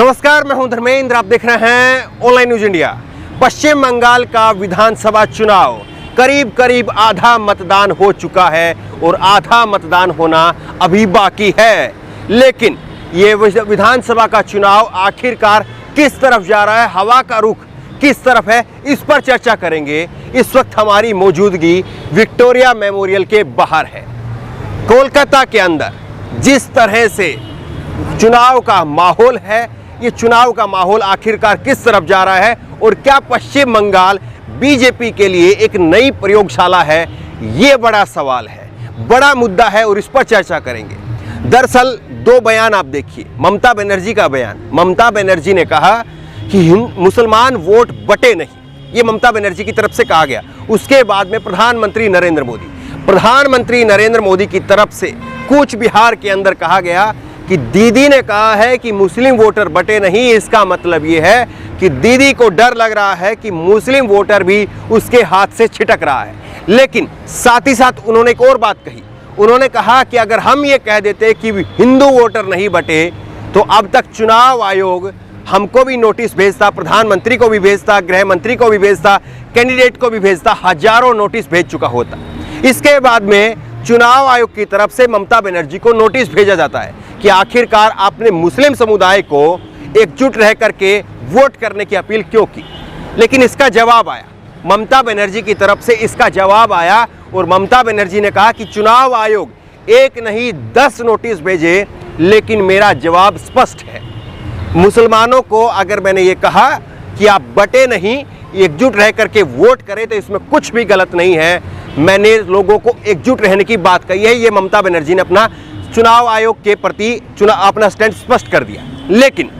नमस्कार, मैं हूं धर्मेंद्र। आप देख रहे हैं ऑनलाइन न्यूज इंडिया। पश्चिम बंगाल का विधानसभा चुनाव करीब करीब आधा मतदान हो चुका है और आधा मतदान होना अभी बाकी है। लेकिन ये विधानसभा का चुनाव आखिरकार किस तरफ जा रहा है, हवा का रुख किस तरफ है, इस पर चर्चा करेंगे। इस वक्त हमारी मौजूदगी विक्टोरिया मेमोरियल के बाहर है। कोलकाता के अंदर जिस तरह से चुनाव का माहौल है, ये चुनाव का माहौल आखिरकार किस तरफ जा रहा है और क्या पश्चिम बंगाल बीजेपी के लिए एक नई प्रयोगशाला है, ये बड़ा सवाल है, बड़ा मुद्दा है और इस पर चर्चा करेंगे। दरअसल दो बयान आप देखिए। ममता बनर्जी का बयान, ममता बनर्जी ने कहा कि मुसलमान वोट बटे नहीं, ये ममता बनर्जी की तरफ से कहा गया। उसके बाद में प्रधानमंत्री नरेंद्र मोदी की तरफ से कूच बिहार के अंदर कहा गया कि दीदी ने कहा है कि मुस्लिम वोटर बटे नहीं। इसका मतलब ये है कि दीदी को डर लग रहा है कि मुस्लिम वोटर भी उसके हाथ से छिटक रहा है। लेकिन साथ ही साथ उन्होंने एक और बात कही। उन्होंने कहा कि अगर हम ये कह देते कि हिंदू वोटर नहीं बटे तो अब तक चुनाव आयोग हमको भी नोटिस भेजता, प्रधानमंत्री को भी भेजता, गृह मंत्री को भी भेजता, कैंडिडेट को भी भेजता, हजारों नोटिस भेज चुका होता। इसके बाद में चुनाव आयोग की तरफ से ममता बनर्जी को नोटिस भेजा जाता है कि आखिरकार आपने मुस्लिम समुदाय को एकजुट रह करके वोट करने की अपील क्यों की। लेकिन इसका जवाब आया, ममता बनर्जी की तरफ से इसका जवाब आया और ममता बनर्जी ने कहा कि चुनाव आयोग एक नहीं 10 नोटिस भेजे, लेकिन मेरा जवाब स्पष्ट है। मुसलमानों को अगर मैंने ये कहा कि आप बटे नहीं, एकजुट रह करके वोट करें, तो इसमें कुछ भी गलत नहीं है। मैंने लोगों को एकजुट रहने की बात कही है। ये ममता बनर्जी ने अपना चुनाव आयोग के प्रति अपना स्टैंड स्पष्ट कर दिया। लेकिन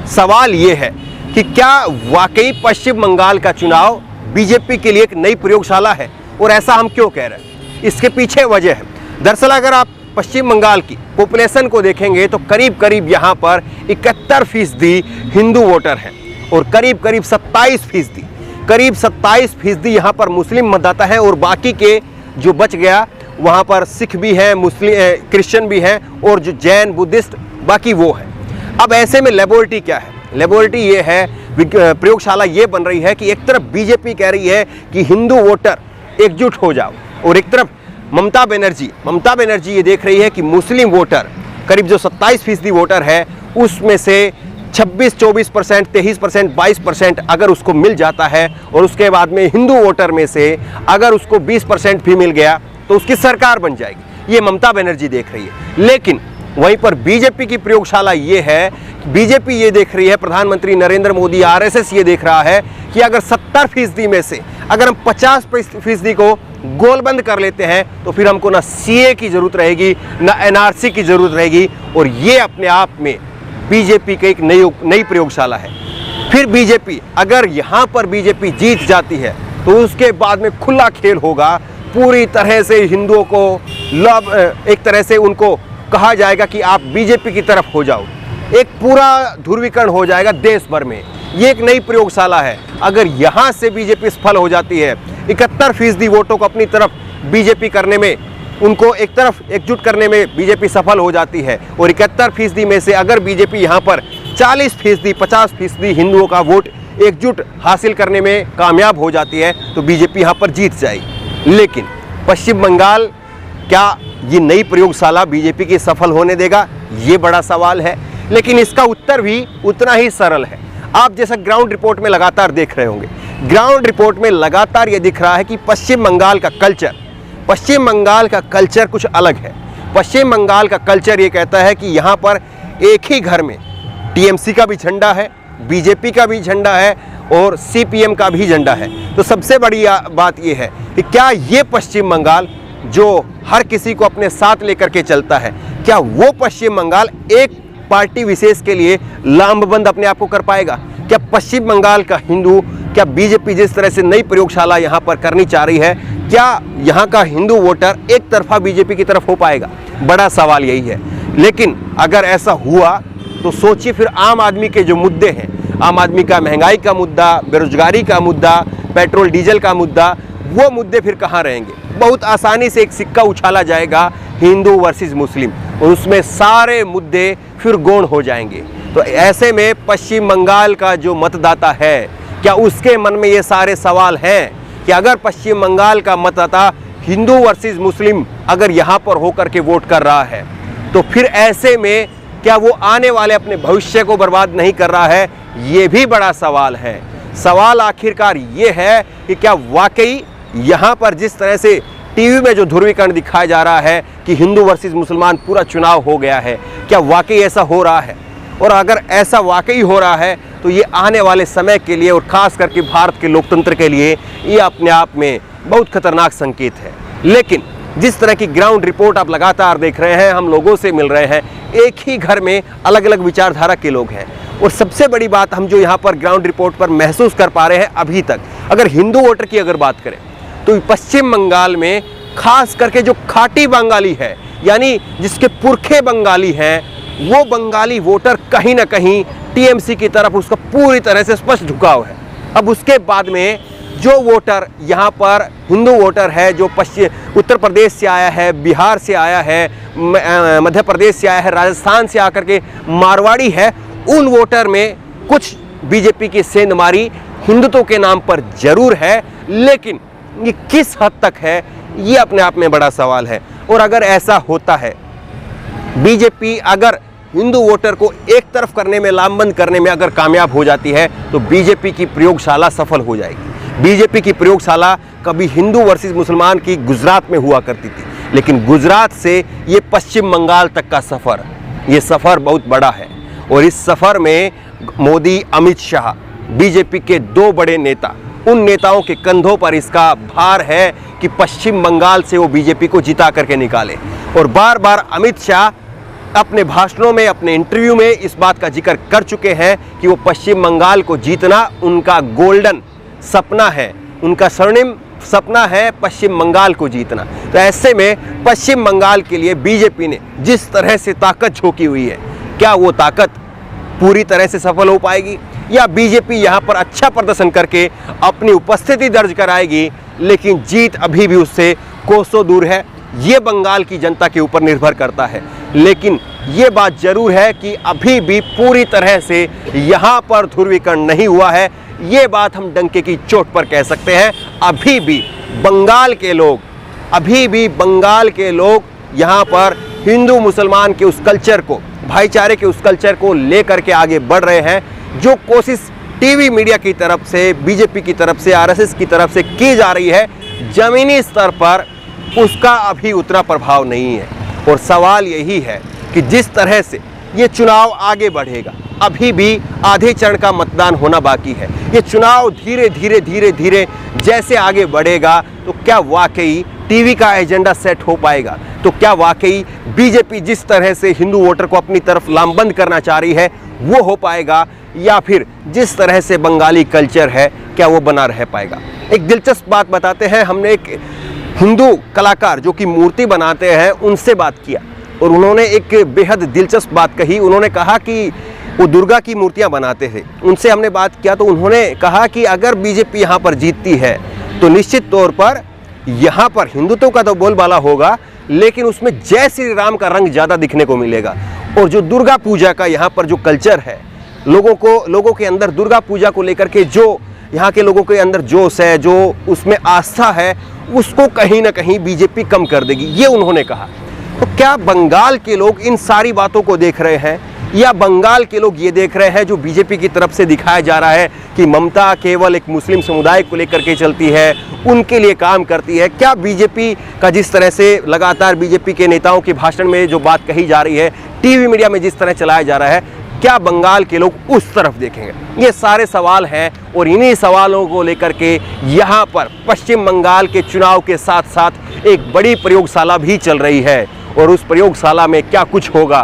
सवाल ये है कि क्या वाकई पश्चिम बंगाल का चुनाव बीजेपी के लिए एक नई प्रयोगशाला है, और ऐसा हम क्यों कह रहे हैं, इसके पीछे वजह है। दरअसल अगर आप पश्चिम बंगाल की पॉपुलेशन को देखेंगे तो करीब करीब यहाँ पर 71% हिंदू वोटर हैं और करीब करीब 27% यहाँ पर मुस्लिम मतदाता हैं और बाकी के जो बच गया वहाँ पर सिख भी हैं, मुस्लिम क्रिश्चियन भी हैं और जो जैन बुद्धिस्ट बाकी वो है। अब ऐसे में लेबोरेटरी क्या है? लेबोरेटरी ये है, प्रयोगशाला ये बन रही है कि एक तरफ बीजेपी कह रही है कि हिंदू वोटर एकजुट हो जाओ, और एक तरफ ममता बनर्जी ये देख रही है कि मुस्लिम वोटर करीब जो 27% वोटर है उसमें से 26-24%, 23%, 22% अगर उसको मिल जाता है और उसके बाद में हिंदू वोटर में से अगर उसको 20% भी मिल गया तो उसकी सरकार बन जाएगी। ये ममता बनर्जी देख रही है। लेकिन वहीं पर बीजेपी की प्रयोगशाला ये है, बीजेपी ये देख रही है, प्रधानमंत्री नरेंद्र मोदी, आरएसएस ये देख रहा है कि अगर 70% में से अगर हम 50% को गोलबंद कर लेते हैं तो फिर हमको ना सीए की जरूरत रहेगी, ना एनआरसी की जरूरत रहेगी, और ये अपने आप में बीजेपी की एक नई प्रयोगशाला है। फिर बीजेपी अगर यहाँ पर बीजेपी जीत जाती है तो उसके बाद में खुला खेल होगा। पूरी तरह से हिंदुओं को एक तरह से उनको कहा जाएगा कि आप बीजेपी की तरफ हो जाओ। एक पूरा ध्रुवीकरण हो जाएगा देश भर में। ये एक नई प्रयोगशाला है। अगर यहाँ से बीजेपी सफल हो जाती है, 71% वोटों को अपनी तरफ बीजेपी करने में, उनको एक तरफ एकजुट करने में बीजेपी सफल हो जाती है, और 71% में से अगर बीजेपी यहाँ पर 40%, 50% हिंदुओं का वोट एकजुट हासिल करने में कामयाब हो जाती है तो बीजेपी यहाँ पर जीत जाएगी। लेकिन पश्चिम बंगाल क्या ये नई प्रयोगशाला बीजेपी की सफल होने देगा, ये बड़ा सवाल है। लेकिन इसका उत्तर भी उतना ही सरल है। आप जैसा ग्राउंड रिपोर्ट में लगातार देख रहे होंगे, ग्राउंड रिपोर्ट में लगातार ये दिख रहा है कि पश्चिम बंगाल का कल्चर कुछ अलग है। पश्चिम बंगाल का कल्चर ये कहता है कि यहाँ पर एक ही घर में टीएमसी का भी झंडा है, बीजेपी का भी झंडा है और सीपीएम का भी झंडा है। तो सबसे बड़ी बात ये है कि क्या ये पश्चिम बंगाल जो हर किसी को अपने साथ लेकर के चलता है, क्या वो पश्चिम बंगाल एक पार्टी विशेष के लिए लामबंद अपने आप को कर पाएगा? क्या पश्चिम बंगाल का हिंदू, क्या बीजेपी जिस तरह से नई प्रयोगशाला यहाँ पर करनी चाह रही है, क्या यहाँ का हिंदू वोटर एक तरफा बीजेपी की तरफ हो पाएगा? बड़ा सवाल यही है। लेकिन अगर ऐसा हुआ तो सोचिए फिर आम आदमी के जो मुद्दे हैं, आम आदमी का महंगाई का मुद्दा, बेरोजगारी का मुद्दा, पेट्रोल डीजल का मुद्दा, वो मुद्दे फिर कहाँ रहेंगे? बहुत आसानी से एक सिक्का उछाला जाएगा हिंदू वर्सेस मुस्लिम, और उसमें सारे मुद्दे फिर गौण हो जाएंगे। तो ऐसे में पश्चिम बंगाल का जो मतदाता है, क्या उसके मन में ये सारे सवाल हैं कि अगर पश्चिम बंगाल का मतदाता हिंदू वर्सेस मुस्लिम अगर यहाँ पर होकर के वोट कर रहा है, तो फिर ऐसे में क्या वो आने वाले अपने भविष्य को बर्बाद नहीं कर रहा है? ये भी बड़ा सवाल है। सवाल आखिरकार ये है कि क्या वाकई यहाँ पर जिस तरह से टीवी में जो ध्रुवीकरण दिखाया जा रहा है कि हिंदू वर्सेस मुसलमान पूरा चुनाव हो गया है, क्या वाकई ऐसा हो रहा है? और अगर ऐसा वाकई हो रहा है तो ये आने वाले समय के लिए और ख़ास करके भारत के लोकतंत्र के लिए ये अपने आप में बहुत खतरनाक संकेत है। लेकिन जिस तरह की ग्राउंड रिपोर्ट आप लगातार देख रहे हैं, हम लोगों से मिल रहे हैं, एक ही घर में अलग अलग विचारधारा के लोग हैं। और सबसे बड़ी बात हम जो यहाँ पर ग्राउंड रिपोर्ट पर महसूस कर पा रहे हैं अभी तक, अगर हिंदू वोटर की अगर बात करें तो पश्चिम बंगाल में खास करके जो खाटी बंगाली है, यानी जिसके पुरखे बंगाली हैं, वो बंगाली वोटर कहीं ना कहीं टीएमसी की तरफ उसका पूरी तरह से स्पष्ट झुकाव है। अब उसके बाद में जो वोटर यहाँ पर हिंदू वोटर है, जो पश्चिम उत्तर प्रदेश से आया है, बिहार से आया है, मध्य प्रदेश से आया है, राजस्थान से आकर के मारवाड़ी है, उन वोटर में कुछ बीजेपी की सेंधमारी हिंदुत्व के नाम पर जरूर है, लेकिन ये किस हद तक है ये अपने आप में बड़ा सवाल है। और अगर ऐसा होता है, बीजेपी अगर हिंदू वोटर को एक तरफ करने में, लामबंद करने में अगर कामयाब हो जाती है तो बीजेपी की प्रयोगशाला सफल हो जाएगी। बीजेपी की प्रयोगशाला कभी हिंदू वर्सेस मुसलमान की गुजरात में हुआ करती थी, लेकिन गुजरात से ये पश्चिम बंगाल तक का सफ़र, ये सफ़र बहुत बड़ा है। और इस सफ़र में मोदी, अमित शाह, बीजेपी के दो बड़े नेता, उन नेताओं के कंधों पर इसका भार है कि पश्चिम बंगाल से वो बीजेपी को जिता करके निकाले। और बार बार अमित शाह अपने भाषणों में, अपने इंटरव्यू में इस बात का जिक्र कर चुके हैं कि वो पश्चिम बंगाल को जीतना उनका गोल्डन सपना है, उनका स्वर्णिम सपना है पश्चिम बंगाल को जीतना। तो ऐसे में पश्चिम बंगाल के लिए बीजेपी ने जिस तरह से ताकत झोंकी हुई है, क्या वो ताकत पूरी तरह से सफल हो पाएगी, या बीजेपी यहाँ पर अच्छा प्रदर्शन करके अपनी उपस्थिति दर्ज कराएगी, लेकिन जीत अभी भी उससे कोसों दूर है? ये बंगाल की जनता के ऊपर निर्भर करता है। लेकिन ये बात जरूर है कि अभी भी पूरी तरह से यहाँ पर ध्रुवीकरण नहीं हुआ है। ये बात हम डंके की चोट पर कह सकते हैं। अभी भी बंगाल के लोग यहाँ पर हिंदू मुसलमान के उस कल्चर को, भाईचारे के उस कल्चर को लेकर के आगे बढ़ रहे हैं। जो कोशिश टीवी मीडिया की तरफ से, बीजेपी की तरफ से, आरएसएस की तरफ से की जा रही है, जमीनी स्तर पर उसका अभी उतना प्रभाव नहीं है। और सवाल यही है कि जिस तरह से ये चुनाव आगे बढ़ेगा, अभी भी आधे चरण का मतदान होना बाकी है, ये चुनाव धीरे धीरे जैसे आगे बढ़ेगा तो क्या वाकई टीवी का एजेंडा सेट हो पाएगा? तो क्या वाकई बीजेपी जिस तरह से हिंदू वोटर को अपनी तरफ लामबंद करना चाह रही है वो हो पाएगा, या फिर जिस तरह से बंगाली कल्चर है क्या वो बना रह पाएगा? एक दिलचस्प बात बताते हैं। हमने एक हिंदू कलाकार जो कि मूर्ति बनाते हैं उनसे बात किया और उन्होंने एक बेहद दिलचस्प बात कही। उन्होंने कहा कि वो दुर्गा की मूर्तियां बनाते थे। उनसे हमने बात किया तो उन्होंने कहा कि अगर बीजेपी यहाँ पर जीतती है तो निश्चित तौर पर यहाँ पर हिंदुत्व का तो बोलबाला होगा, लेकिन उसमें जय श्री राम का रंग ज़्यादा दिखने को मिलेगा। और जो दुर्गा पूजा का यहाँ पर जो कल्चर है, लोगों के अंदर दुर्गा पूजा को लेकर के जो यहाँ के लोगों के अंदर जोश है, जो उसमें आस्था है, उसको कहीं ना कहीं बीजेपी कम कर देगी, ये उन्होंने कहा। तो क्या बंगाल के लोग इन सारी बातों को देख रहे हैं, या बंगाल के लोग ये देख रहे हैं जो बीजेपी की तरफ से दिखाया जा रहा है कि ममता केवल एक मुस्लिम समुदाय को लेकर के चलती है, उनके लिए काम करती है? क्या बीजेपी का जिस तरह से लगातार बीजेपी के नेताओं के भाषण में जो बात कही जा रही है, टीवी मीडिया में जिस तरह चलाया जा रहा है, क्या बंगाल के लोग उस तरफ देखेंगे? ये सारे सवाल हैं और इन्हीं सवालों को लेकर के यहाँ पर पश्चिम बंगाल के चुनाव के साथ साथ एक बड़ी प्रयोगशाला भी चल रही है। और उस प्रयोगशाला में क्या कुछ होगा,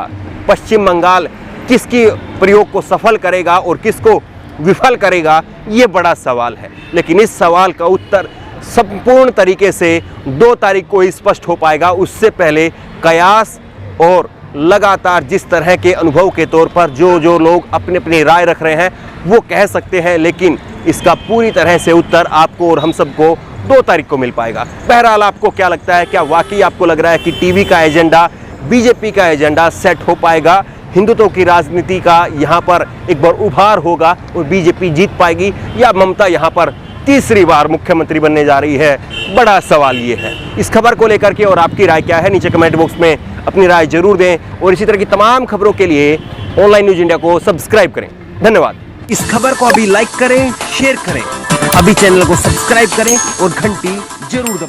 पश्चिम बंगाल किसकी प्रयोग को सफल करेगा और किसको विफल करेगा, ये बड़ा सवाल है। लेकिन इस सवाल का उत्तर संपूर्ण तरीके से 2 तारीख को ही स्पष्ट हो पाएगा। उससे पहले कयास और लगातार जिस तरह के अनुभव के तौर पर जो लोग अपनी अपनी राय रख रहे हैं वो कह सकते हैं, लेकिन इसका पूरी तरह से उत्तर आपको और हम सबको 2 तारीख को मिल पाएगा। बहरहाल आपको क्या लगता है, क्या वाकई आपको लग रहा है कि टीवी का एजेंडा, बीजेपी का एजेंडा सेट हो पाएगा, हिंदुत्व की राजनीति का यहाँ पर एक बार उभार होगा और बीजेपी जीत पाएगी या ममता यहाँ पर तीसरी बार मुख्यमंत्री बनने जा रही है? बड़ा सवाल ये है। इस खबर को लेकर के और आपकी राय क्या है, नीचे कमेंट बॉक्स में अपनी राय जरूर दें और इसी तरह की तमाम खबरों के लिए ऑनलाइन न्यूज इंडिया को सब्सक्राइब करें। धन्यवाद। इस खबर को अभी लाइक करें, शेयर करें, अभी चैनल को सब्सक्राइब करें और घंटी जरूर दबाएं।